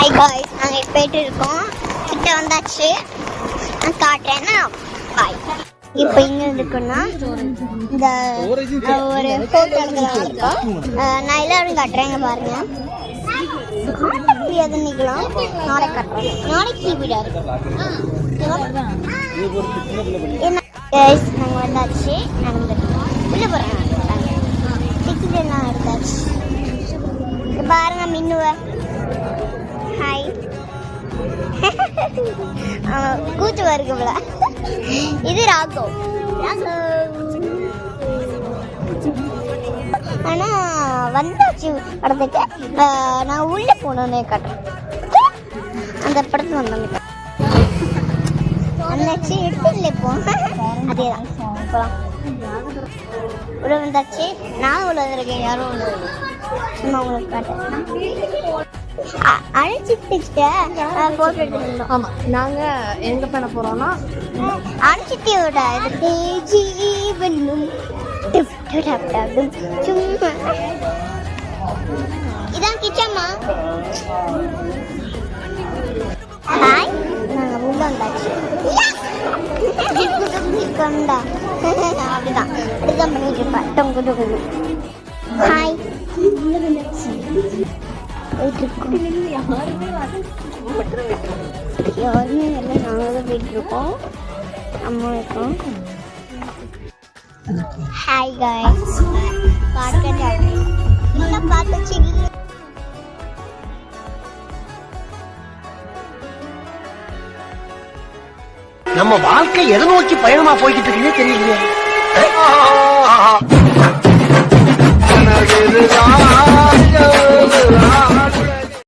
Hi guys, நாங்கள் போயிட்டு இருக்கோம். கிட்ட வந்தாச்சு. நான் காட்டுறேன்னா பாய். இப்போ இங்கே இருக்குன்னா இந்த ஒரு ஹோட்டலுக்கு இருக்கோம். நான் எல்லாரும் காட்டுறேங்க பாருங்க. காட்ட முடியாது நிக்கலாம். நாளைக்கு காட்டுறேன். நாளைக்கு வீடாக இருக்கும். நாங்கள் வந்தாச்சு. நாங்கள் உள்ளே போகிறேன். டிக்கெட் எல்லாம் எடுத்தாச்சு. பாருங்க மின்னுவ. ஹாய். கூச்சு வருக்குல. இது ராகவ். ஆனா வந்தாச்சு படத்துக்கு. நான் உள்ள போனோன்னே காட்டுறேன். அந்த படத்துக்கு வந்தோம். வந்தாச்சு எடுத்துல இப்போ அதேதான் போகலாம். உள்ள வந்தாச்சு. நான் உள்ள வந்திருக்கேன். யாரும் உள்ள சும்மா உங்களுக்கு காட்டுறேன். அழைச்சிட்டு போட்டோ எடுத்துருந்தோம். ஆமாம், நாங்கள் எங்கே பண்ண போகிறோம்னா அழைச்சிட்டியோட ஜீவனும் சும்மா இதான் கிச்சம்மா. ஹாய், நாங்கள் உள்ள வந்தாச்சு. அப்படிதான் அப்படிதான் பண்ணிட்டு இருப்பேன். டொங்கு டொங்கு. ஹாய், யாருமே இல்லை. நாங்களும் போயிட்டு இருக்கோம். அம்மா இருக்கோம். ஹாய் காய்ஸ், பார்த்து நம்ம வாழ்க்கை எதை நோக்கி பயணமா போய்கிட்டு இருக்குன்னே தெரியலையே.